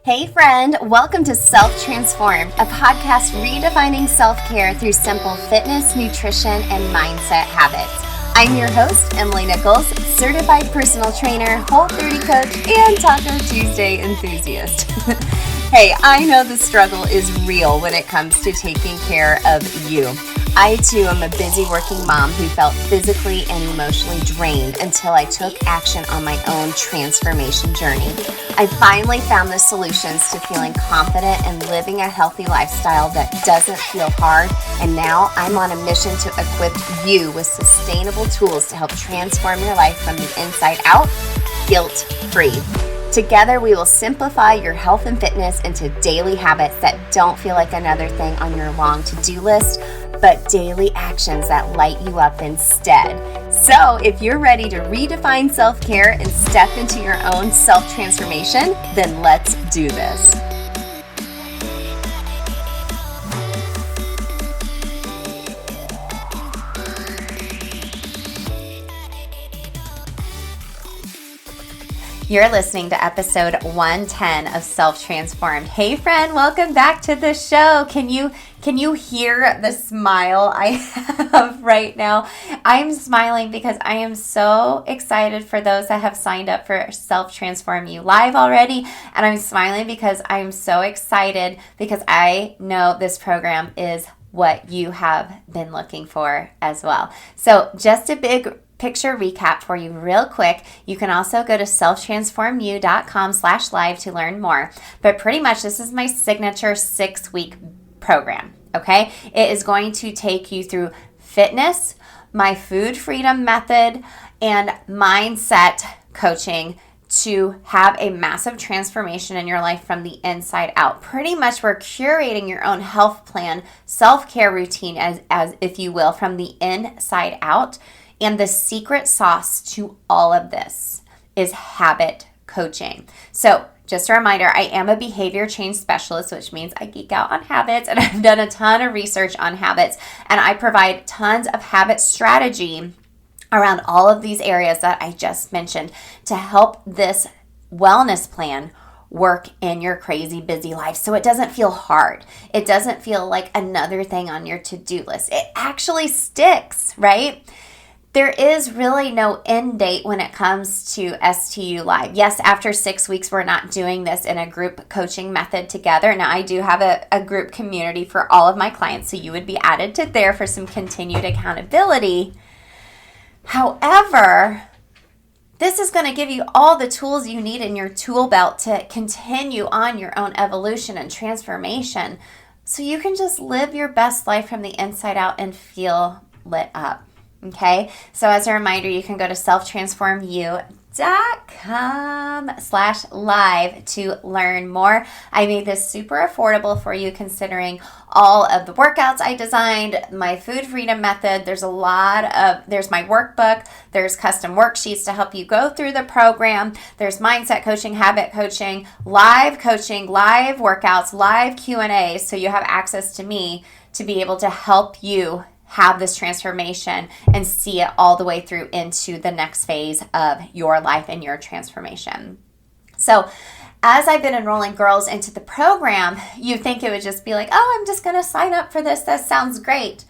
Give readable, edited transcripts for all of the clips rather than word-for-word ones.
Hey friend, welcome to Self-Transformed, a podcast redefining self-care through simple fitness, nutrition, and mindset habits. I'm your host, Emily Nichols, certified personal trainer, Whole30 coach, and Taco Tuesday enthusiast. Hey, I know the struggle is real when it comes to taking care of you. I too am a busy working mom who felt physically and emotionally drained until I took action on my own transformation journey. I finally found the solutions to feeling confident and living a healthy lifestyle that doesn't feel hard, and now I'm on a mission to equip you with sustainable tools to help transform your life from the inside out, guilt-free. Together, we will simplify your health and fitness into daily habits that don't feel like another thing on your long to-do list, but daily actions that light you up instead. So if you're ready to redefine self-care and step into your own self-transformation, then let's do this. You're listening to episode 110 of Self-Transformed. Hey friend, welcome back to the show. Can you hear the smile I have right now? I'm smiling because I am so excited for those that have signed up for Self-Transform You Live already. And I'm smiling because I'm so excited because I know this program is what you have been looking for as well. So just a big picture recap for you real quick. You can also go to selftransformu.com/live to learn more. But pretty much this is my signature 6-week program, okay? It is going to take you through fitness, my food freedom method, and mindset coaching to have a massive transformation in your life from the inside out. Pretty much we're curating your own health plan, self-care routine as if you will, from the inside out. And the secret sauce to all of this is habit coaching. So just a reminder, I am a behavior change specialist, which means I geek out on habits, and I've done a ton of research on habits, and I provide tons of habit strategy around all of these areas that I just mentioned to help this wellness plan work in your crazy busy life so it doesn't feel hard. It doesn't feel like another thing on your to-do list. It actually sticks, right? There is really no end date when it comes to STU Live. Yes, after 6 weeks, we're not doing this in a group coaching method together. Now, I do have a group community for all of my clients, so you would be added to there for some continued accountability. However, this is going to give you all the tools you need in your tool belt to continue on your own evolution and transformation so you can just live your best life from the inside out and feel lit up. Okay, so as a reminder, you can go to selftransformu.com/live to learn more. I made this super affordable for you considering all of the workouts I designed, my food freedom method. There's my workbook, there's custom worksheets to help you go through the program. There's mindset coaching, habit coaching, live workouts, live Q&A, so you have access to me to be able to help you have this transformation and see it all the way through into the next phase of your life and your transformation. So as I've been enrolling girls into the program, you think it would just be like, oh, I'm just going to sign up for this. That sounds great.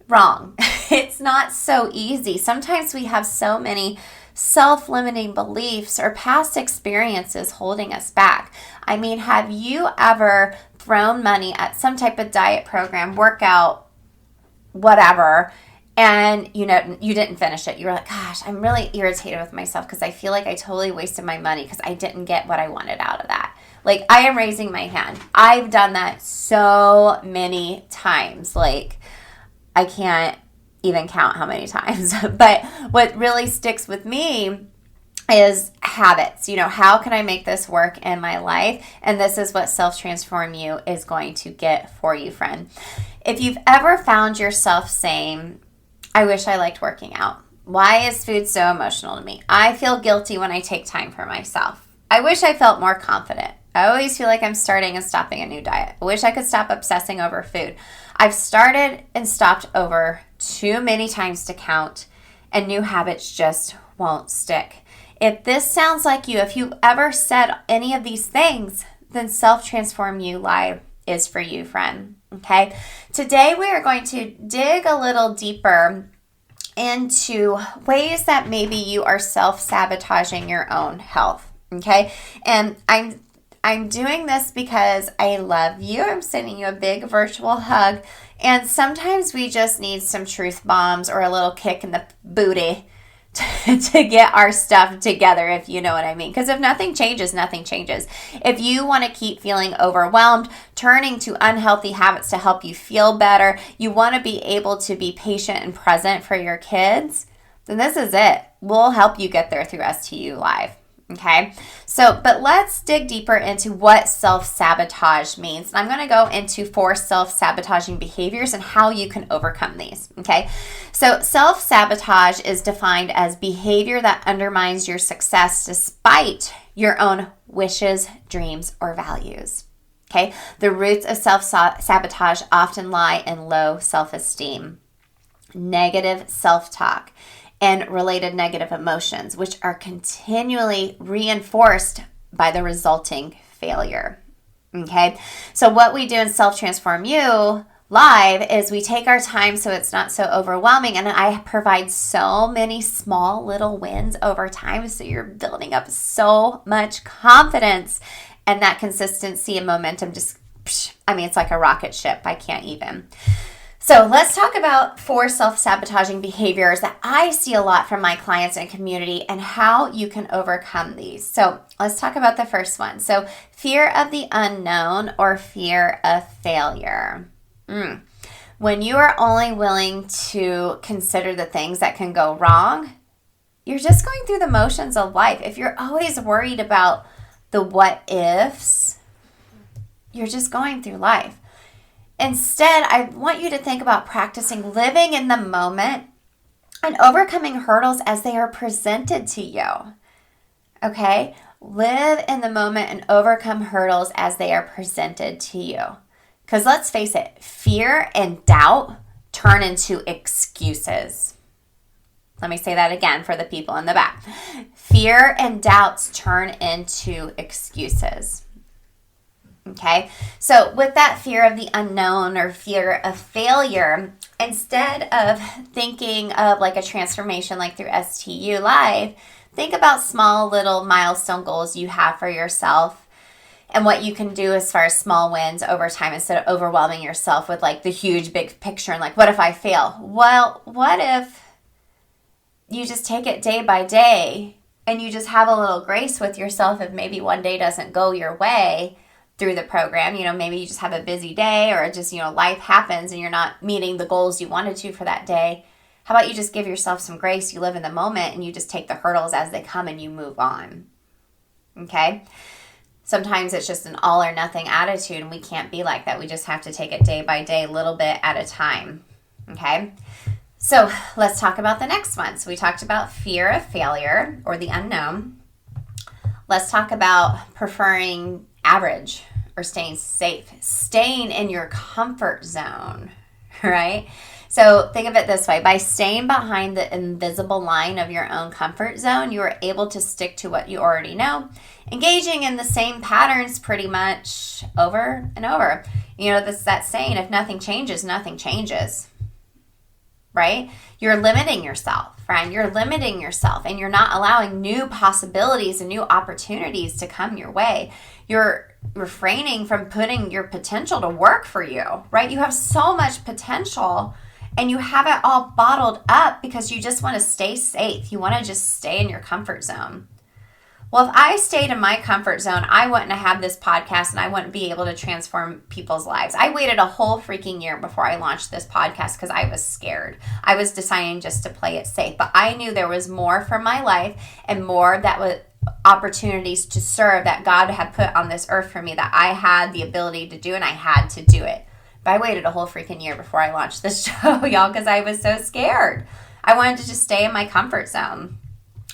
Wrong. It's not so easy. Sometimes we have so many self-limiting beliefs or past experiences holding us back. I mean, have you ever thrown money at some type of diet program, workout, whatever, and you didn't finish it? You were like, gosh, I'm really irritated with myself because I feel like I totally wasted my money because I didn't get what I wanted out of that. Like, I am raising my hand. I've done that so many times. Like, I can't even count how many times. But what really sticks with me is habits. How can I make this work in my life? And this is what Self-Transform You is going to get for you, friend. If you've ever found yourself saying, I wish I liked working out. Why is food so emotional to me? I feel guilty when I take time for myself. I wish I felt more confident. I always feel like I'm starting and stopping a new diet. I wish I could stop obsessing over food. I've started and stopped over too many times to count, and new habits just won't stick. If this sounds like you, if you ever said any of these things, then Self-Transform You Live is for you, friend. Okay? Today we are going to dig a little deeper into ways that maybe you are self-sabotaging your own health. Okay? And I'm doing this because I love you. I'm sending you a big virtual hug. And sometimes we just need some truth bombs or a little kick in the booty to get our stuff together, if you know what I mean. Because if nothing changes, nothing changes. If you want to keep feeling overwhelmed, turning to unhealthy habits to help you feel better, you want to be able to be patient and present for your kids, then this is it. We'll help you get there through STU Live. Okay, but let's dig deeper into what self-sabotage means. And I'm going to go into 4 self-sabotaging behaviors and how you can overcome these. Okay, so self-sabotage is defined as behavior that undermines your success despite your own wishes, dreams, or values. Okay, the roots of self-sabotage often lie in low self-esteem, negative self-talk, and related negative emotions, which are continually reinforced by the resulting failure. Okay, so what we do in Self-Transform You Live is we take our time so it's not so overwhelming, and I provide so many small little wins over time, so you're building up so much confidence, and that consistency and momentum just, it's like a rocket ship. I can't even. So let's talk about 4 self-sabotaging behaviors that I see a lot from my clients and community and how you can overcome these. So let's talk about the first one. So fear of the unknown or fear of failure. When you are only willing to consider the things that can go wrong, you're just going through the motions of life. If you're always worried about the what ifs, you're just going through life. Instead, I want you to think about practicing living in the moment and overcoming hurdles as they are presented to you. Okay? Live in the moment and overcome hurdles as they are presented to you. Because let's face it, fear and doubt turn into excuses. Let me say that again for the people in the back. Fear and doubts turn into excuses. Okay, so with that fear of the unknown or fear of failure, instead of thinking of like a transformation like through STU Live, think about small little milestone goals you have for yourself and what you can do as far as small wins over time instead of overwhelming yourself with like the huge big picture and like, what if I fail? Well, what if you just take it day by day and you just have a little grace with yourself if maybe one day doesn't go your way through the program? Maybe you just have a busy day or just, life happens and you're not meeting the goals you wanted to for that day. How about you just give yourself some grace? You live in the moment and you just take the hurdles as they come and you move on. Okay? Sometimes it's just an all or nothing attitude and we can't be like that. We just have to take it day by day, a little bit at a time. Okay? So let's talk about the next one. So we talked about fear of failure or the unknown. Let's talk about preferring average or staying safe, staying in your comfort zone, right? So think of it this way. By staying behind the invisible line of your own comfort zone, you are able to stick to what you already know, engaging in the same patterns pretty much over and over. That saying, if nothing changes, nothing changes, right? You're limiting yourself, friend. You're limiting yourself and you're not allowing new possibilities and new opportunities to come your way. You're refraining from putting your potential to work for you, right? You have so much potential and you have it all bottled up because you just want to stay safe. You want to just stay in your comfort zone. Well, if I stayed in my comfort zone, I wouldn't have had this podcast and I wouldn't be able to transform people's lives. I waited a whole freaking year before I launched this podcast because I was scared. I was deciding just to play it safe, but I knew there was more for my life and more that was opportunities to serve that God had put on this earth for me that I had the ability to do and I had to do it. But I waited a whole freaking year before I launched this show, y'all, because I was so scared. I wanted to just stay in my comfort zone.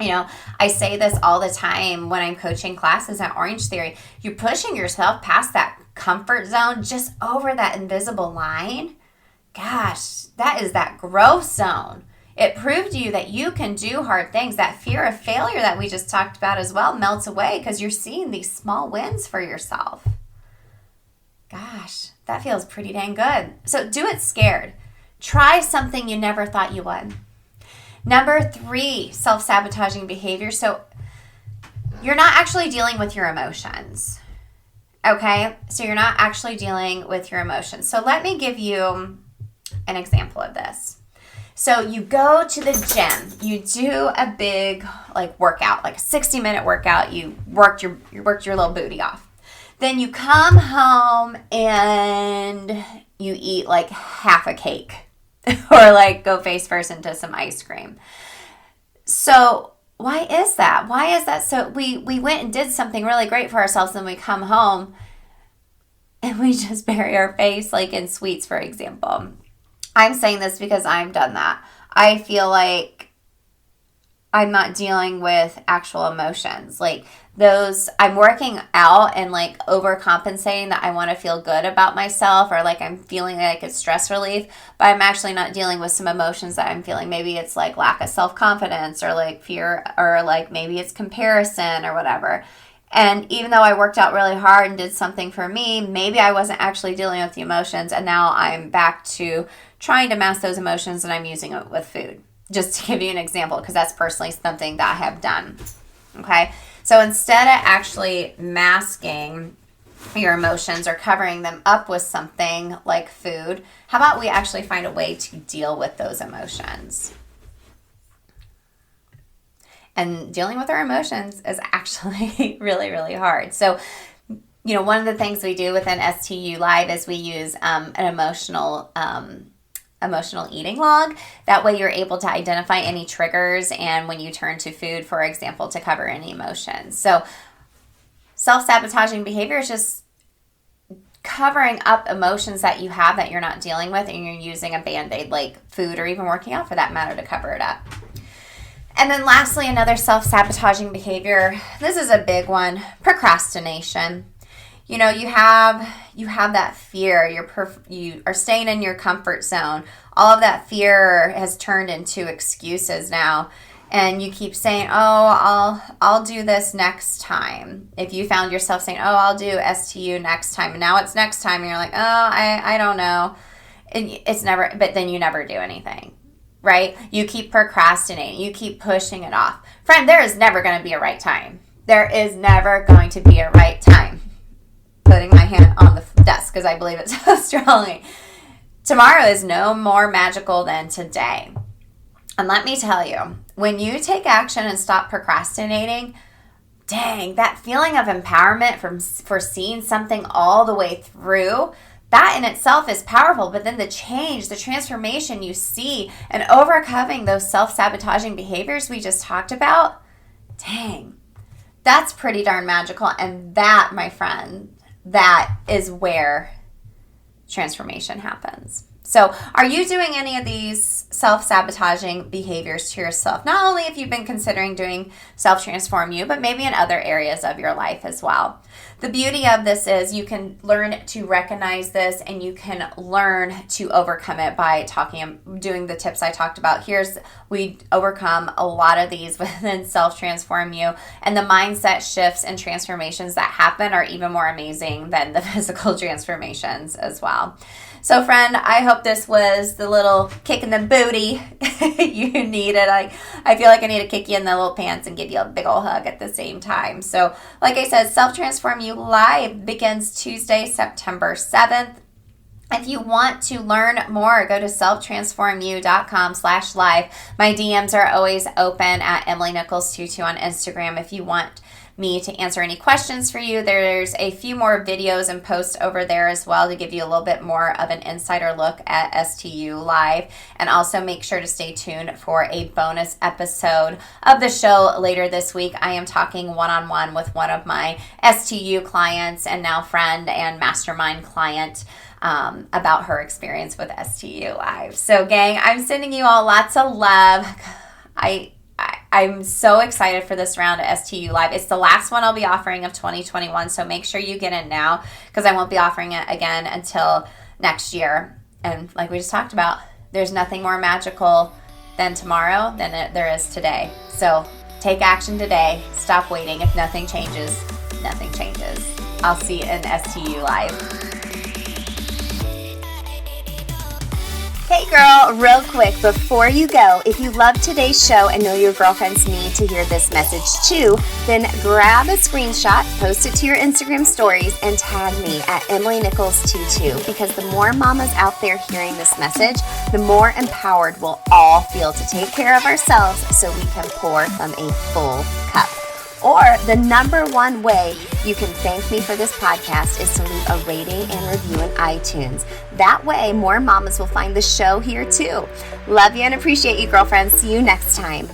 I say this all the time when I'm coaching classes at Orange Theory. You're pushing yourself past that comfort zone, just over that invisible line. Gosh, that is that growth zone. It proved to you that you can do hard things. That fear of failure that we just talked about as well melts away because you're seeing these small wins for yourself. Gosh, that feels pretty dang good. So do it scared. Try something you never thought you would. Number 3, self-sabotaging behavior. So you're not actually dealing with your emotions. Okay? So you're not actually dealing with your emotions. So let me give you an example of this. So you go to the gym, you do a big workout, like a 60-minute workout, you worked your little booty off. Then you come home and you eat like half a cake or like go face first into some ice cream. So why is that? Why is that? So we went and did something really great for ourselves, and we come home and we just bury our face like in sweets, for example. I'm saying this because I've done that. I feel like I'm not dealing with actual emotions. Like those, I'm working out and like overcompensating that I want to feel good about myself, or like I'm feeling like it's stress relief, but I'm actually not dealing with some emotions that I'm feeling. Maybe it's like lack of self-confidence, or like fear, or like maybe it's comparison or whatever. And even though I worked out really hard and did something for me, maybe I wasn't actually dealing with the emotions, and now I'm back to trying to mask those emotions, and I'm using it with food. Just to give you an example, because that's personally something that I have done. Okay? So instead of actually masking your emotions or covering them up with something like food, how about we actually find a way to deal with those emotions? And dealing with our emotions is actually really, really hard. So, one of the things we do within STU Live is we use an emotional eating log. That way you're able to identify any triggers, and when you turn to food, for example, to cover any emotions. So self-sabotaging behavior is just covering up emotions that you have that you're not dealing with, and you're using a Band-Aid like food, or even working out for that matter, to cover it up. And then lastly, another self-sabotaging behavior, this is a big one, procrastination. You have that fear, you are staying in your comfort zone. All of that fear has turned into excuses now, and you keep saying, oh, I'll do this next time. If you found yourself saying, oh, I'll do STU next time, and now it's next time, and you're like, oh, I don't know. It's never, but then you never do anything. Right? You keep procrastinating. You keep pushing it off. Friend, there is never going to be a right time. There is never going to be a right time. Putting my hand on the desk because I believe it so strongly. Tomorrow is no more magical than today. And let me tell you, when you take action and stop procrastinating, dang, that feeling of empowerment for seeing something all the way through, that in itself is powerful, but then the change, the transformation you see, and overcoming those self-sabotaging behaviors we just talked about, dang, that's pretty darn magical. And that, my friend, that is where transformation happens. So are you doing any of these self-sabotaging behaviors to yourself? Not only if you've been considering doing Self-Transform You, but maybe in other areas of your life as well. The beauty of this is you can learn to recognize this, and you can learn to overcome it by doing the tips I talked about. We overcome a lot of these within Self-Transform You, and the mindset shifts and transformations that happen are even more amazing than the physical transformations as well. So friend, I hope this was the little kick in the booty you needed. I feel like I need to kick you in the little pants and give you a big old hug at the same time. So like I said, Self-Transform You Live begins Tuesday, September 7th. If you want to learn more, go to selftransformyou.com/live. My DMs are always open at Emily Nichols22 on Instagram if you want me to answer any questions for you. There's a few more videos and posts over there as well to give you a little bit more of an insider look at STU Live. And also make sure to stay tuned for a bonus episode of the show later this week. I am talking one-on-one with one of my STU clients and now friend and mastermind client about her experience with STU Live. So gang, I'm sending you all lots of love. I'm so excited for this round at STU Live. It's the last one I'll be offering of 2021, so make sure you get in now because I won't be offering it again until next year. And like we just talked about, there's nothing more magical than tomorrow than there is today. So take action today. Stop waiting. If nothing changes, nothing changes. I'll see you in STU Live. Hey girl, real quick, before you go, if you love today's show and know your girlfriends need to hear this message too, then grab a screenshot, post it to your Instagram stories, and tag me at EmilyNichols22, because the more mamas out there hearing this message, the more empowered we'll all feel to take care of ourselves so we can pour from a full cup. Or the number one way you can thank me for this podcast is to leave a rating and review in iTunes. That way, more mamas will find the show here too. Love you and appreciate you, girlfriends. See you next time.